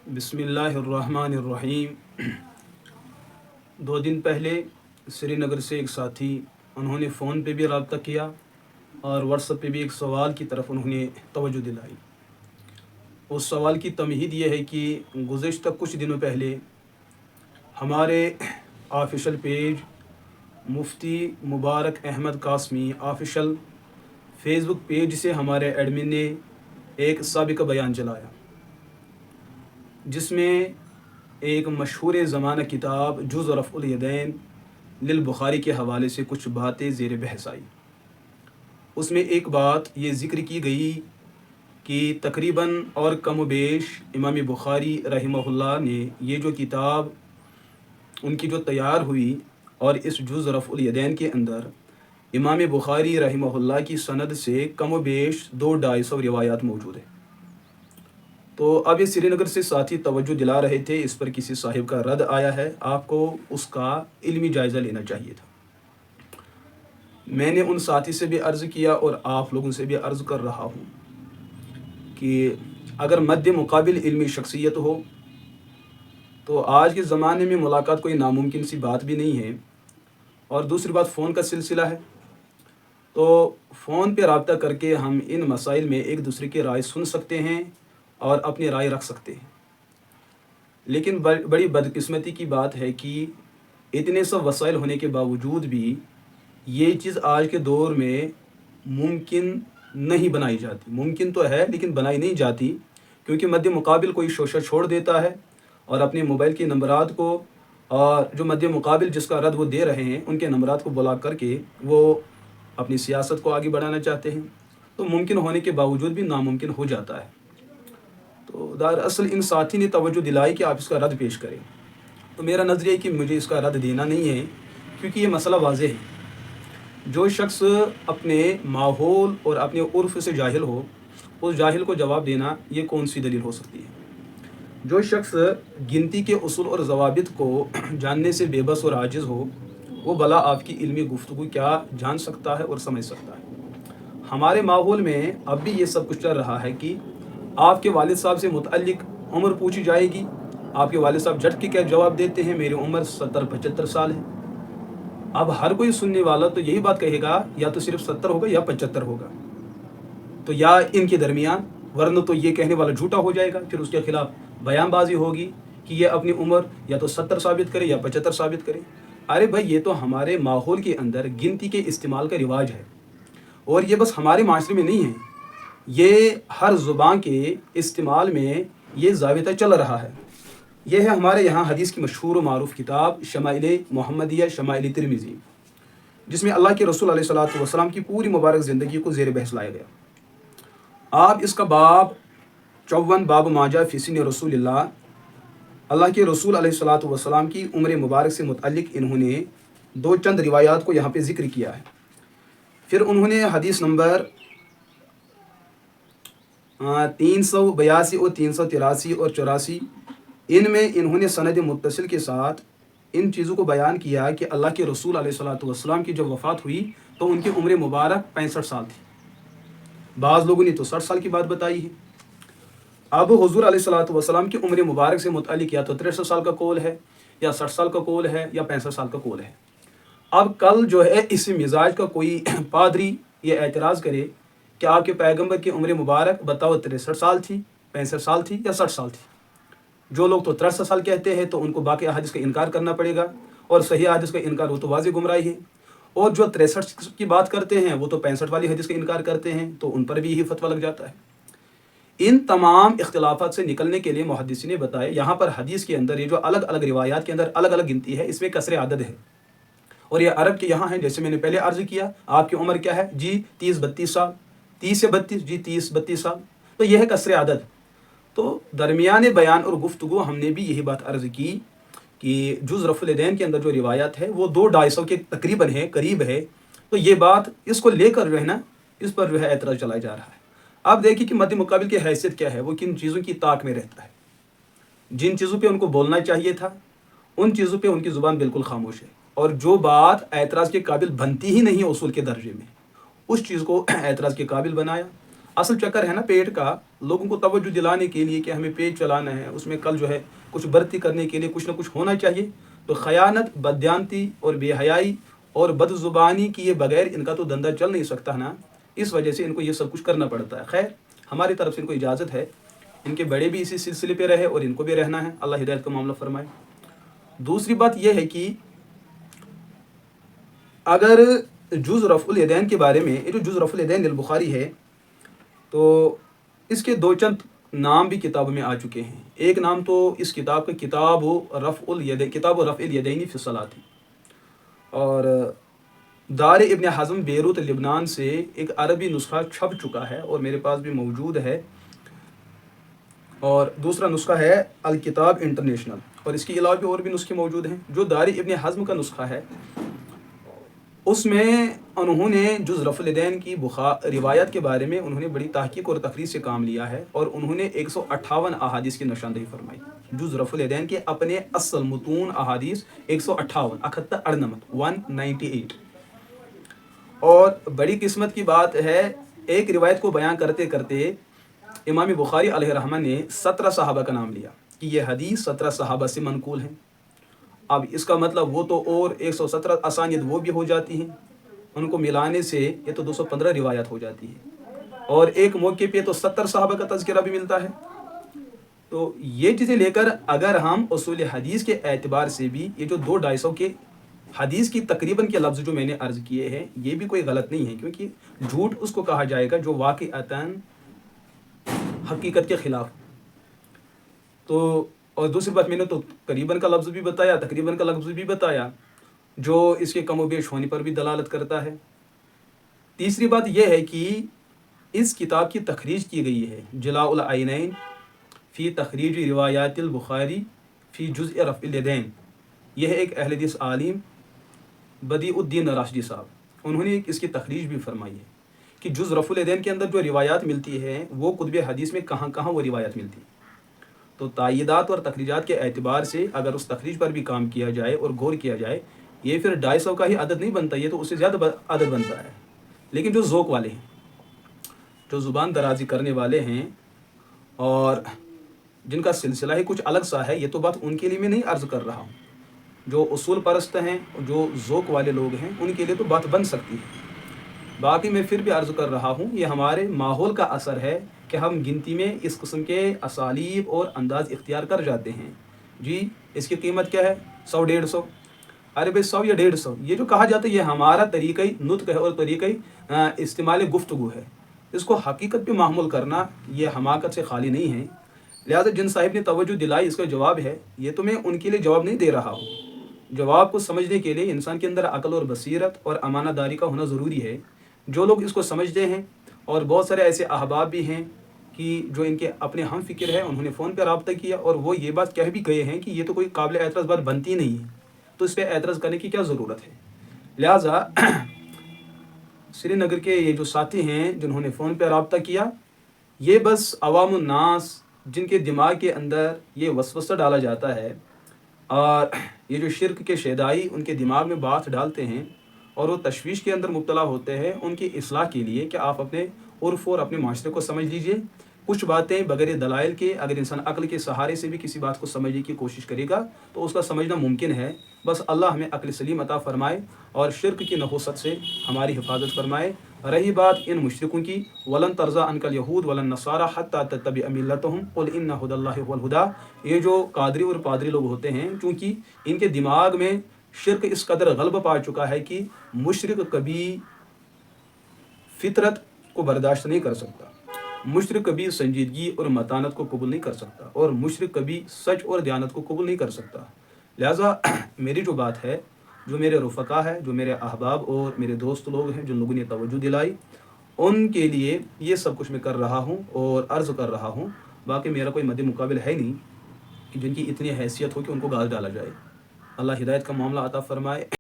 بسم اللہ الرحمن الرحیم۔ 2 دن پہلے سری نگر سے ایک ساتھی انہوں نے فون پہ بھی رابطہ کیا اور واٹس ایپ پہ بھی ایک سوال کی طرف انہوں نے توجہ دلائی۔ اس سوال کی تمہید یہ ہے کہ گزشتہ کچھ دنوں پہلے ہمارے آفیشل پیج مفتی مبارک احمد قاسمی آفیشل فیس بک پیج سے ہمارے ایڈمن نے ایک سابقہ بیان چلایا، جس میں ایک مشہور زمانہ کتاب جز رفع الیدین للبخاری کے حوالے سے کچھ باتیں زیر بحث آئی۔ اس میں ایک بات یہ ذکر کی گئی کہ تقریباً اور کم و بیش امام بخاری رحمہ اللہ نے یہ جو کتاب ان کی جو تیار ہوئی، اور اس جز رفع الیدین کے اندر امام بخاری رحمہ اللہ کی سند سے کم و بیش 200-250 روایات موجود ہیں۔ تو اب یہ سری نگر سے ساتھی توجہ دلا رہے تھے، اس پر کسی صاحب کا رد آیا ہے، آپ کو اس کا علمی جائزہ لینا چاہیے تھا۔ میں نے ان ساتھی سے بھی عرض کیا اور آپ لوگوں سے بھی عرض کر رہا ہوں کہ اگر مد مقابل علمی شخصیت ہو تو آج کے زمانے میں ملاقات کوئی ناممکن سی بات بھی نہیں ہے، اور دوسری بات فون کا سلسلہ ہے، تو فون پہ رابطہ کر کے ہم ان مسائل میں ایک دوسرے کی رائے سن سکتے ہیں اور اپنی رائے رکھ سکتے ہیں۔ لیکن بڑی بدقسمتی کی بات ہے کہ اتنے سب وسائل ہونے کے باوجود بھی یہ چیز آج کے دور میں ممکن نہیں بنائی جاتی۔ ممکن تو ہے لیکن بنائی نہیں جاتی، کیونکہ مد مقابل کوئی شوشہ چھوڑ دیتا ہے اور اپنے موبائل کے نمبرات کو، اور جو مد مقابل جس کا رد وہ دے رہے ہیں ان کے نمبرات کو بلاک کر کے وہ اپنی سیاست کو آگے بڑھانا چاہتے ہیں، تو ممکن ہونے کے باوجود بھی ناممکن ہو جاتا ہے۔ تو دراصل ان ساتھی نے توجہ دلائی کہ آپ اس کا رد پیش کریں، تو میرا نظریہ ہے کہ مجھے اس کا رد دینا نہیں ہے، کیونکہ یہ مسئلہ واضح ہے۔ جو شخص اپنے ماحول اور اپنے عرف سے جاہل ہو، اس جاہل کو جواب دینا یہ کون سی دلیل ہو سکتی ہے؟ جو شخص گنتی کے اصول اور ضوابط کو جاننے سے بے بس اور عاجز ہو، وہ بھلا آپ کی علمی گفتگو کیا جان سکتا ہے اور سمجھ سکتا ہے؟ ہمارے ماحول میں اب بھی یہ سب کچھ چل رہا ہے کہ آپ کے والد صاحب سے متعلق عمر پوچھی جائے گی، آپ کے والد صاحب جھٹ کے کیا جواب دیتے ہیں؟ میری عمر 70-75 سال ہے۔ اب ہر کوئی سننے والا تو یہی بات کہے گا، یا تو صرف 70 ہوگا یا 75 ہوگا، تو یا ان کے درمیان، ورنہ تو یہ کہنے والا جھوٹا ہو جائے گا، پھر اس کے خلاف بیان بازی ہوگی کہ یہ اپنی عمر یا تو 70 ثابت کرے یا 75 ثابت کرے۔ ارے بھائی، یہ تو ہمارے ماحول کے اندر گنتی کے استعمال کا رواج ہے، اور یہ بس ہمارے معاشرے میں نہیں ہے، یہ ہر زبان کے استعمال میں یہ ضابطہ چل رہا ہے۔ یہ ہے ہمارے یہاں حدیث کی مشہور و معروف کتاب شمائل محمدیہ، شمائل ترمذی، جس میں اللہ کے رسول علیہ السلام کی پوری مبارک زندگی کو زیر بحث لایا گیا۔ آپ اس کا باب 54 باب ماجا فی سن رسول اللہ کے رسول علیہ السلام کی عمر مبارک سے متعلق انہوں نے چند روایات کو یہاں پہ ذکر کیا ہے۔ پھر انہوں نے حدیث نمبر 382 اور 383 اور 84 ان میں انہوں نے سند متصل کے ساتھ ان چیزوں کو بیان کیا کہ اللہ کے رسول علیہ السلام کی جب وفات ہوئی تو ان کی عمر مبارک 65 سال تھی، بعض لوگوں نے تو 60 سال کی بات بتائی ہے۔ اب حضور علیہ السلام کی عمر مبارک سے متعلق یا تو 63 سال کا قول ہے، یا 60 سال کا قول ہے، یا 65 سال کا قول ہے۔ اب کل جو ہے اس مزاج کا کوئی پادری یہ اعتراض کرے کہ آپ کے پیغمبر کی عمر مبارک بتاؤ 63 سال تھی، 65 سال تھی یا 60 سال تھی؟ جو لوگ تو 63 سال کہتے ہیں تو ان کو باقی احادیث کا انکار کرنا پڑے گا، اور صحیح احادیث کا انکار وہ تو واضح گمراہی ہے، اور جو 63 کی بات کرتے ہیں وہ تو 65 والی حدیث کا انکار کرتے ہیں، تو ان پر بھی یہی فتویٰ لگ جاتا ہے۔ ان تمام اختلافات سے نکلنے کے لیے محدثین نے بتایا، یہاں پر حدیث کے اندر یہ جو الگ الگ روایات کے اندر الگ الگ گنتی ہے، اس میں کثر عدد ہے، اور یہ عرب کے یہاں ہے۔ جیسے میں نے پہلے عرض کیا، آپ کی عمر کیا ہے جی؟ 30-32 سال، 30 سے 32 جی 30-32 سال، تو یہ ہے کثر عدد۔ تو درمیان بیان اور گفتگو ہم نے بھی یہی بات عرض کی کہ جز رفع الیدین کے اندر جو روایات ہے وہ 200-250 کے تقریباً ہے، قریب ہے، تو یہ بات اس کو لے کر جو ہے نا، اس پر جو ہے اعتراض چلایا جا رہا ہے۔ آپ دیکھیں کہ مد مقابل کی حیثیت کیا ہے، وہ کن چیزوں کی طاق میں رہتا ہے۔ جن چیزوں پہ ان کو بولنا چاہیے تھا ان چیزوں پہ ان کی زبان بالکل خاموش ہے، اور جو بات اعتراض کے قابل بنتی ہی نہیں ہے اصول کے درجے میں، اس چیز کو اعتراض کے قابل بنایا۔ असल चक्कर है ना पेट का, लोगों को तवज्जो दिलाने के लिए कि हमें पेट चलाना है, उसमें कल जो है कुछ भर्ती करने के लिए कुछ ना कुछ होना चाहिए। तो खयानत, बदयांती और बेहयाई और बदजुबानी किए बगैर इनका तो धंधा चल नहीं सकता ना, इस वजह से इनको ये सब कुछ करना पड़ता है। खैर, हमारी तरफ से इनको इजाज़त है, इनके बड़े भी इसी सिलसिले पे रहे और इनको भी रहना है। अल्लाह हिदायत का मामला फरमाए। दूसरी बात यह है कि अगर जुज़ रफ़ुल यदैन के बारे में, ये जो जुज़ रफ़ुल यदैन लिल बुखारी है, तो इसके दो चंद नाम भी किताबों में आ चुके हैं। एक नाम तो इस किताब का किताब रफ़ुल यदैनी फ़ी सलात, और दार इब्न हज़म बेरूत लिबनान से एक अरबी नुस्खा छप चुका है और मेरे पास भी मौजूद है। और दूसरा नुस्खा है अल किताब इंटरनेशनल, और इसके अलावा भी और भी नुस्खे मौजूद हैं। जो दार इब्न हज़म का नुस्खा है उसमें उन्होंने जुज़ रफ़ुल यदैन की रिवायत के बारे में उन्होंने बड़ी तहकीक और तखरीज से काम लिया है, और उन्होंने 158 अहादीस की निशानदेही फरमाई। जुज़ रफ़ुल यदैन के अपने असल मुतून अहादीस 158, 198। और बड़ी किस्मत की बात है, एक रिवायत को बयान करते करते इमाम बुखारी अलैहिर्रहमा ने 17 सहाबा का नाम लिया कि यह हदीस 17 सहाबा से मनकूल है। अब इसका मतलब वो तो और 117 आसानियत वो भी हो जाती हैं, उनको मिलाने से ये तो 215 रिवायत हो जाती है, और एक मौके पे तो 70 सहाबा का तज़किरा भी मिलता है। तो ये चीज़ें लेकर अगर हम उसूल हदीस के एतबार से भी ये जो 200-250 के हदीस की तकरीबन के लफ्ज़ जो मैंने अर्ज़ किए हैं, ये भी कोई गलत नहीं है, क्योंकि झूठ उसको कहा जाएगा जो वाक़अतन हकीकत के ख़िलाफ़। तो और दूसरी बात, मैंने तो करीबन का लफ्ज़ भी बताया, तकरीबन का लफ्ज़ भी बताया, जो इसके कम व बेश होने पर भी दलालत करता है। तीसरी बात यह है कि इस किताब की तखरीज की गई है जलाउल आइनैन फ़ी तखरीज रिवायातिल बुखारी फ़ी जुज़ रफ़ुल यदैन। यह एक अहले हदीस आलिम बदीउद्दीन राशिदी साहब, उन्होंने इसकी तखरीज भी फरमाई है कि जुज़ रफ़ुल यदैन के अंदर जो रिवायात मिलती है वो कुतुब हदीस में कहाँ कहाँ वो रिवायात मिलती है। तो तायीदात और तखरीजात के एतबार से अगर उस तखरीज पर भी काम किया जाए और गौर किया जाए, ये फिर 250 का ही अदद नहीं बनता, ये तो उससे ज़्यादा अदद बनता है। लेकिन जो ज़ौक़ वाले हैं, जो ज़ुबान दराजी करने वाले हैं और जिनका सिलसिला ही कुछ अलग सा है, ये तो बात उनके लिए मैं नहीं अर्ज़ कर रहा हूँ। जो उसूल परस्त हैं, जो ज़ौक़ वाले लोग हैं, उनके लिए तो बात बन सकती है। बाकी मैं फिर भी अर्ज़ कर रहा हूँ, ये हमारे माहौल का असर है कि हम गिनती में इस किस्म के असालीब और अंदाज़ इख्तियार कर जाते हैं। जी, इसकी कीमत क्या है? 100-150। अरे भाई 100 या 150, ये जो कहा जाता है ये हमारा तरीक़ा नुत्क़ है और तरीक़ा इस्तेमाल गुफ्तगू है। इसको हकीकत पे मामूल करना ये हमाकत से खाली नहीं है। लिहाजा जिन साहिब ने तवज्जो दिलाई, इसका जवाब है, ये तो मैं उनके लिए जवाब नहीं दे रहा हूँ। जवाब को समझने के लिए इंसान के अंदर अक़ल और बसीरत और अमानतदारी का होना ज़रूरी है। जो लोग इसको समझते हैं, और बहुत सारे ऐसे अहबाब भी हैं कि जो इनके अपने हम फ़िक्र है, उन्होंने फ़ोन पर रब्ता किया और वो ये बात कह भी गए हैं कि ये तो कोई काबिल एतराज़ बात बनती नहीं है, तो इस पर एतराज़ करने की क्या ज़रूरत है। लिहाजा श्रीनगर के ये जो साथी हैं जिन्होंने फ़ोन पर रब्ता किया, ये बस अवामुन नास जिनके दिमाग के अंदर ये वसवसा डाला जाता है और ये जो शिर्क के शैदाई उनके दिमाग में बात डालते हैं और वो तशवीश के अंदर मुब्तला होते हैं, उनकी इस्लाह के लिए कि आप अपने उर्फ़ और अपने माशरे को समझ लीजिए। कुछ बातें बगैर दलाइल के अगर इंसान अक्ल के सहारे से भी किसी बात को समझने की कोशिश करेगा तो उसका समझना मुमकिन है। बस अल्लाह हमें अक्ल सलीम अता फ़रमाए और शिर्क की नहुसत से हमारी हिफाजत फरमाए। रही बात इन मुशरिकों की, वलन तरज़ा अनकल यहूद वलन नसारा हत्ता तत्तबिअ मिल्लतहुम क़ुल इन्ना हुदल्लाहि हुवल हुदा। ये जो कादरी और पादरी लोग होते हैं, चूँकि इनके दिमाग में शिर्क इस कदर गलब पा चुका है कि मुशरिक कभी फितरत को बर्दाश्त नहीं कर सकता, मुशरिक कभी संजीदगी और मतानत को कबूल नहीं कर सकता, और मुशरिक कभी सच और दयानत को कबूल नहीं कर सकता। लिहाजा मेरी जो बात है, जो मेरे रुफ़क़ा है, जो मेरे अहबाब और मेरे दोस्त लोग हैं, जिन लोगों ने तवज्जो दिलाई, उनके लिए ये सब कुछ मैं कर रहा हूँ और अर्ज़ कर रहा हूँ। बाकी मेरा कोई मद्दे मुकाबिल है नहीं कि जिनकी इतनी हैसियत हो कि उनको गाल डाला जाए। अल्लाह हिदायत का मामला अता फ़रमाए।